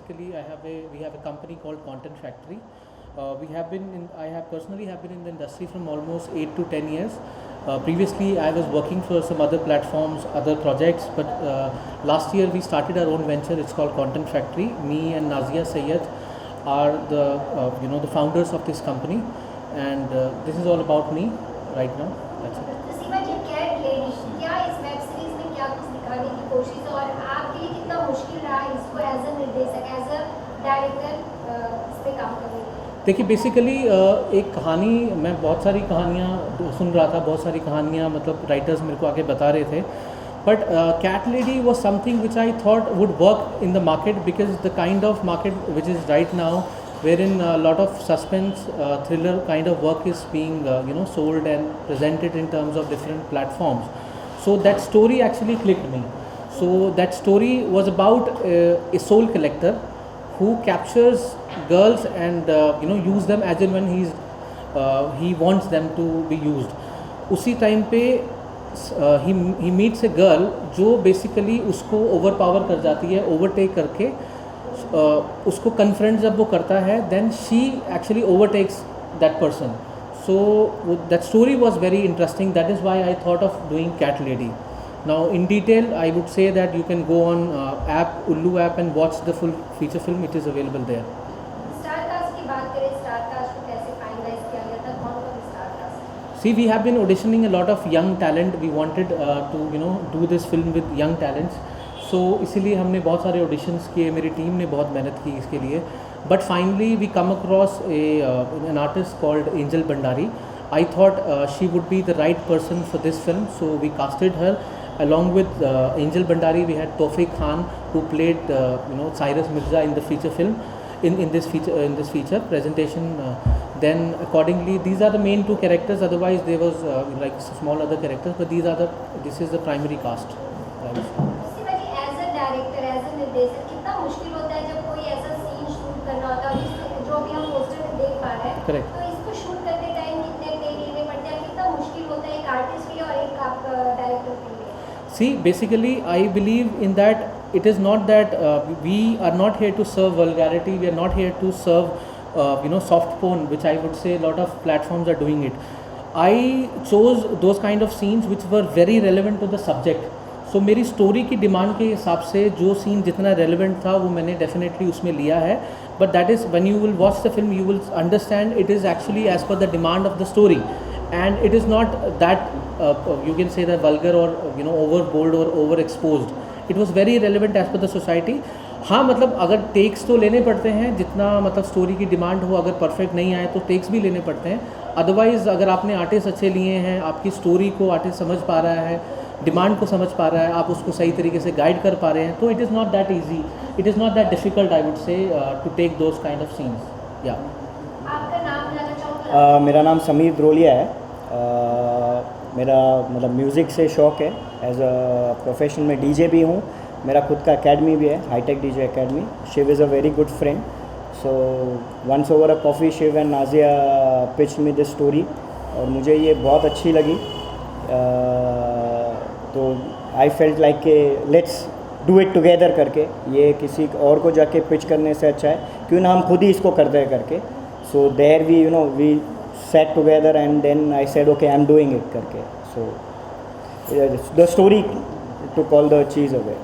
basically we have a company called Content Factory. I have personally have been in the industry from almost 8 to 10 years. Previously, I was working for some other platforms, other projects, but last year we started our own venture. It's called Content Factory. Me and Nazia Sayyed are the founders of this company, and this is all about me right now. That's it. तो सीमा जी, cat lady क्या इस web series में क्या कुछ दिखाने की कोशिश है और आपके लिए कितना मुश्किल रहा इसको एज अ निर्देशक, एज अ डायरेक्टर इस पे काम करने के लिए? देखिए बेसिकली एक कहानी, मैं बहुत सारी कहानियाँ सुन रहा था, बहुत सारी कहानियाँ मतलब राइटर्स मेरे को आके बता रहे थे, but cat lady was something which I thought would work in the market because the kind of market which is right now wherein a lot of suspense thriller kind of work is being sold and presented in terms of different platforms. So that story actually clicked me. So that story was about a soul collector who captures girls and use them as and when he wants them to be used. उसी time पे he meets a girl जो basically उसको overpower कर जाती है, overtake करके उसको confront जब वो करता है, then she actually overtakes that person. So that story was very interesting. That is why I thought of doing cat lady. Now in detail I would say that you can go on app, Ullu app, and watch the full feature film. It is available there. Star cast की बात करें, star cast को कैसे finalise किया गया था, कौन कौन star cast? See, we have been auditioning a lot of young talent. We wanted to do this film with young talents. So इसीलिए हमने बहुत सारे ऑडिशंस किए, मेरी टीम ने बहुत मेहनत की इसके लिए. But finally we come across an artist called Angel Bhandari. I thought she would be the right person for this film, so we casted her. Along with Angel Bhandari, we had Tawfiq Khan, who played Cyrus Mirza in the feature film, in this feature presentation. Then accordingly, these are the main two characters. Otherwise, there was like small other characters, but this is the primary cast. Seema ji, as a director, as a निर्देशक कितना मुश्किल होता है जब कोई ऐसा scene shoot करना होता है जो अभी हम पोस्टर में देख पा रहे हैं? Correct. तो इसको शूट करते टाइम कितने टेक लेने पड़ते हैं, कितना मुश्किल होता है एक आर्टिस्ट के लिए और एक आप डायरेक्टर के लिए? See, basically, I believe in that it is not that we are not here to serve vulgarity. We are not here to serve, soft porn, which I would say a lot of platforms are doing it. I chose those kind of scenes which were very relevant to the subject. So मेरी story की demand के हिसाब से जो scene जितना relevant था वो मैंने डेफिनेटली उसमें लिया है. But that is when you will watch the film you will understand it is actually as per the demand of the story. And it is not that you can say that vulgar or overbold or overexposed. It was very relevant as per the society. हाँ, मतलब अगर takes तो लेने पड़ते हैं जितना मतलब story की डिमांड हो. अगर परफेक्ट नहीं आए तो टेक्स भी लेने पड़ते हैं. अदरवाइज़ अगर आपने आर्टिस्ट अच्छे लिए हैं, आपकी स्टोरी को आर्टिस्ट समझ पा रहा है, डिमांड को समझ पा रहा है, आप उसको सही तरीके से गाइड कर पा रहे हैं, तो it is not that easy, it is not that difficult I would say to take those kind of scenes. या आपका नाम जानना चाहूँगा? मेरा नाम समीर द्रोलिया है. मेरा मतलब म्यूज़िक से शौक़ है. एज अ प्रोफेशन में डीजे भी हूँ. मेरा खुद का एकेडमी भी है, high tech DJ academy. Shiv is a very good friend. So once over a coffee Shiv and Nazia pitched me this story और मुझे ये बहुत अच्छी लगी. तो आई फेल्ट लाइक के लेट्स डू इट टुगेदर करके. ये किसी और को जाके पिच करने से अच्छा है क्यों ना हम खुद ही इसको करते हैं करके. So there we sat together and then I said okay, I'm doing it करके. So the story took all the cheese away.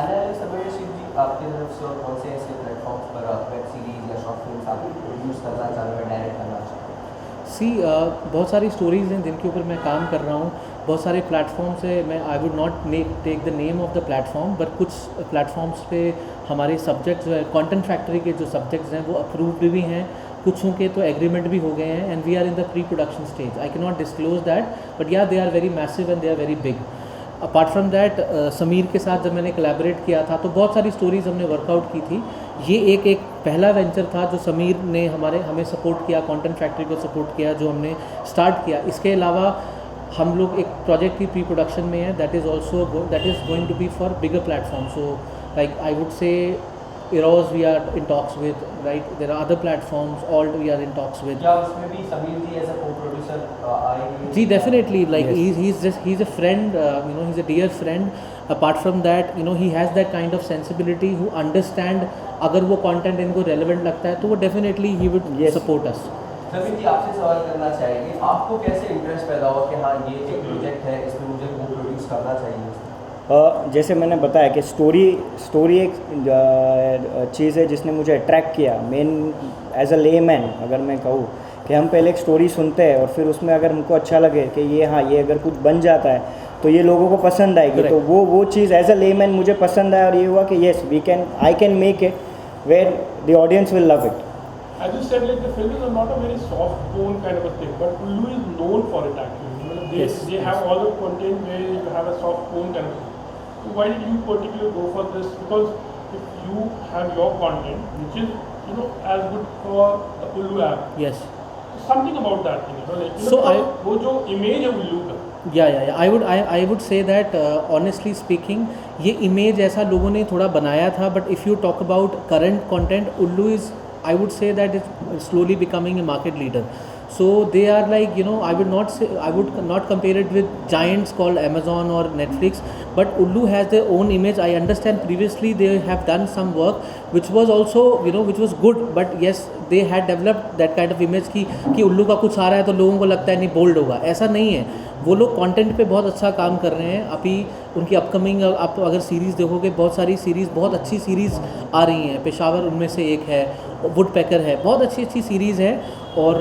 आने वाले समय में शिव जी आपकी तरफ से और कौन से ऐसे प्लेटफॉर्म्स पर वेब सीरीज या शॉर्ट फिल्म्स आप प्रोड्यूस करना चाह रहे हैं, डायरेक्ट करना चाह रहे हैं? बहुत सारी स्टोरीज़ हैं जिनके ऊपर मैं काम कर रहा हूँ. बहुत सारे प्लेटफॉर्म्स है. मैं I would not take the name of the platform, but कुछ प्लेटफॉर्म्स पे हमारे सब्जेक्ट्स जो है कॉन्टेंट फैक्ट्री के जो सब्जेक्ट्स हैं वो अप्रूव्ड भी हैं, कुछों के तो एग्रीमेंट भी हो गए हैं. And we are in the pre production stage. I can not disclose that, but yeah they are very massive and they are very big. Apart from that Sameer के साथ जब मैंने कोलैबोरेट किया था तो बहुत सारी स्टोरीज़ हमने वर्कआउट की थी. ये एक पहला वेंचर था जो समीर ने हमें सपोर्ट किया, कॉन्टेंट फैक्ट्री को सपोर्ट किया, जो हमने स्टार्ट किया. इसके अलावा हम लोग एक प्रोजेक्ट की प्री प्रोडक्शन में है that is going to be for bigger platform. So like I would say Eros we are in talks with, right? There are other platforms all we are in talks with. क्या उसमें भी समीर जी as अ co-producer आएंगे? जी definitely, like Yes. he's a friend, he's a dear friend. Apart from that you no he has that kind of sensibility who understand अगर वो content इनको relevant लगता है तो वो definitely he would support us. सभी जी आपसे सवाल करना चाहेंगे, आपको कैसे इंटरेस्ट पैदा हुआ कि हाँ ये एक प्रोजेक्ट है, इसमें मुझे वो प्रोड्यूस करना चाहिए? जैसे मैंने बताया कि स्टोरी एक चीज़ है जिसने मुझे अट्रैक्ट किया। मेन एज अ लेमैन अगर मैं कहूँ कि हम पहले एक स्टोरी सुनते हैं और फिर उसमें अगर हमको अच्छा लगे कि ये हाँ ये अगर कुछ बन जाता है तो ये लोगों को पसंद आएगी, तो वो चीज़ एज अ लेमैन मुझे पसंद आया और ये हुआ कि yes I can make it where the audience will love it. As you said, like the film is not a very soft tone kind of a thing, but Ullu is known for it actually. They have all the content where you have a soft tone kind of thing. So why did you particularly go for this? Because if you have your content, which is as good for the Ullu app, yes, something about that thing, like so वो जो image है Ullu का, I would say that honestly speaking ये image ऐसा लोगों ने थोड़ा बनाया था, but if you talk about current content, Ullu is I would say that it's slowly becoming a market leader. So they are like I would not compare it with giants called Amazon or Netflix, but Ullu has their own image. I understand previously they have done some work which was also which was good, but yes they had developed that kind of image कि Ullu का कुछ आ रहा है तो लोगों को लगता है नहीं बोल्ड होगा, ऐसा नहीं है। वो लोग कंटेंट पे बहुत अच्छा काम कर रहे हैं। अभी उनकी अपकमिंग आप अगर सीरीज़ देखोगे बहुत सारी सीरीज़ बहुत अच्छी सीरीज़ आ रही हैं। पेशावर उनमें से एक है, वुड पैकर है, बहुत अच्छी सीरीज़ है और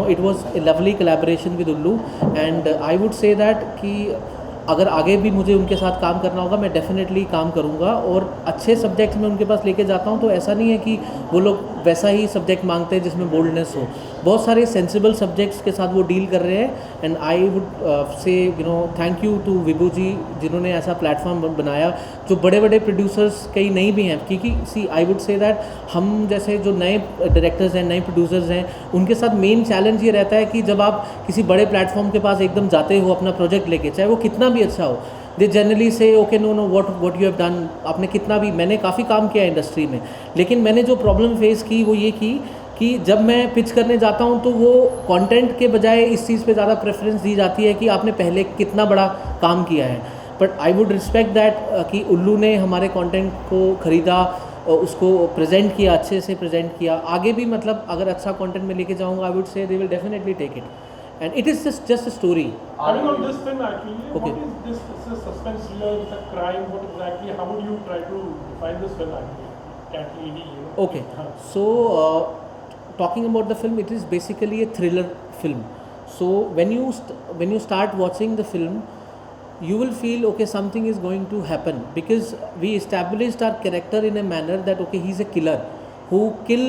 it was a lovely collaboration with Ullu and I would say that कि अगर आगे भी मुझे उनके साथ काम करना होगा मैं डेफिनेटली काम करूंगा और अच्छे सब्जेक्ट्स में उनके पास लेके जाता हूं। तो ऐसा नहीं है कि वो लोग वैसा ही सब्जेक्ट मांगते हैं जिसमें बोल्डनेस हो, बहुत सारे सेंसिबल सब्जेक्ट्स के साथ वो डील कर रहे हैं and I would say thank you to Vibhu ji जिन्होंने ऐसा प्लेटफॉर्म बनाया जो बड़े बड़े प्रोड्यूसर्स कई नहीं भी हैं, क्योंकि सी आई वुड से दैट हम जैसे जो नए डायरेक्टर्स हैं नए प्रोड्यूसर्स हैं उनके साथ मेन चैलेंज ये रहता है कि जब आप किसी बड़े प्लेटफॉर्म के पास एकदम जाते हो अपना प्रोजेक्ट लेके, चाहे वो कितना भी अच्छा हो, दे जनरली से okay know what you have done, आपने कितना भी, मैंने काफ़ी काम किया इंडस्ट्री में, लेकिन मैंने जो प्रॉब्लम फेस की वो ये की कि जब मैं पिच करने जाता हूँ तो वो कंटेंट के बजाय इस चीज़ पे ज़्यादा प्रेफरेंस दी जाती है कि आपने पहले कितना बड़ा काम किया है। But I would respect that कि उल्लू ने हमारे कंटेंट को ख़रीदा, उसको प्रेजेंट किया, अच्छे से प्रेजेंट किया। आगे भी मतलब अगर अच्छा कंटेंट में लेके जाऊँगा I would say they will definitely take it and it is just a story. Coming on this film actually, Okay. What is this? It's a suspense thriller, it's a crime, what exactly, how would you try to define this film actually? Cat lady, Okay, so talking about the film, it is basically a thriller film. So when you start watching the film, you will feel okay something is going to happen because we established our character in a manner that okay he's a killer who kill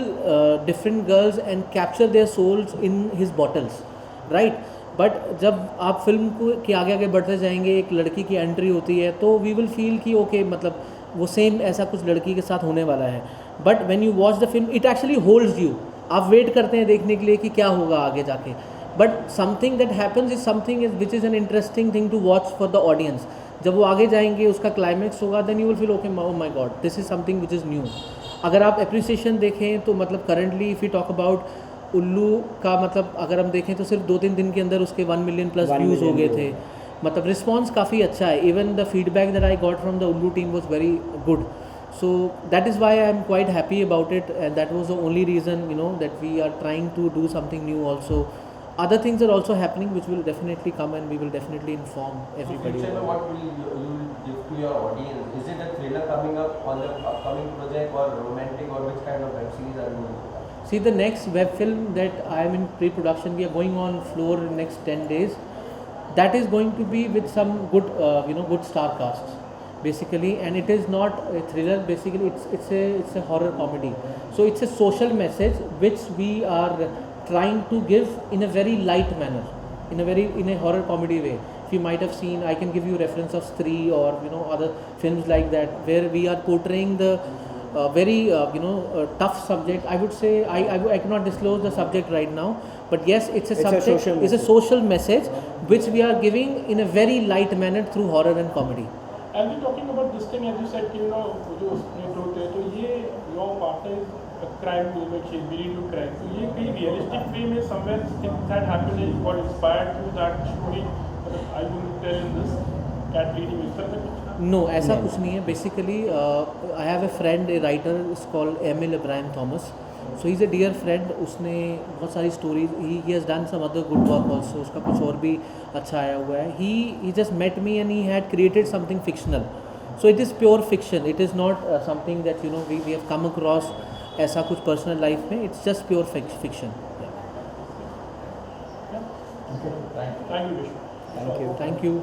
different girls and capture their souls in his bottles. Right but जब आप film को के आगे आगे बढ़ते जाएंगे एक लड़की की एंट्री होती है तो वी विल फील कि ओके मतलब वो सेम ऐसा कुछ लड़की के साथ होने वाला है। But when you watch the film it actually holds you, आप वेट करते हैं देखने के लिए कि क्या होगा आगे जाके, but something that happens is something which is an interesting thing to watch for the audience. जब वो आगे जाएंगे उसका क्लाइमैक्स होगा then you will feel okay oh my god this is something which is new. अगर आप appreciation देखें तो मतलब currently if you talk about Ullu का मतलब अगर हम देखें तो सिर्फ 2-3 दिन के अंदर उसके 1 मिलियन प्लस व्यूज़ हो गए थे, मतलब रिस्पॉन्स काफ़ी अच्छा है। Even the feedback that I got from the Ullu team was very good, so that is why I am quite happy about it and that was the only reason that we are trying to do something new also. Other things are also happening which will definitely come and we will definitely inform everybody. So future, what will you give to your audience? Is it a thriller coming up on the upcoming project or romantic or which kind of web series are you going to? See, the next web film that I am in pre-production, we are going on floor in next 10 days. That is going to be with some good, good star casts, basically, and it is not a thriller. Basically, it's a horror comedy. So it's a social message which we are trying to give in a very light manner, in a horror comedy way. If you might have seen, I can give you reference of Stree or other films like that, where we are portraying the very tough subject. I would say I cannot disclose the subject right now, but yes, it's a social message which we are giving in a very light manner through horror and comedy. As we talking about this thing, as you said, जो script होते हैं तो ये your partner is a crime movie, she's really to crime. तो ये कहीं realistic way में somewhere things that happened is got inspired to that story. I will tell in this cat lady में इस तरह का कुछ नो ऐसा नहीं, कुछ नहीं है basically I have a friend a writer is called Emil Ibrahim Thomas so is a dear friend उसने बहुत सारी stories he has done some other good work also उसका कुछ और भी अच्छा आया हुआ है he just met me and he had created something fictional so it is pure fiction it is not something that you know we have come across ऐसा कुछ पर्सनल लाइफ में it's just pure fiction Thank you, Vishnu. Thank you thank you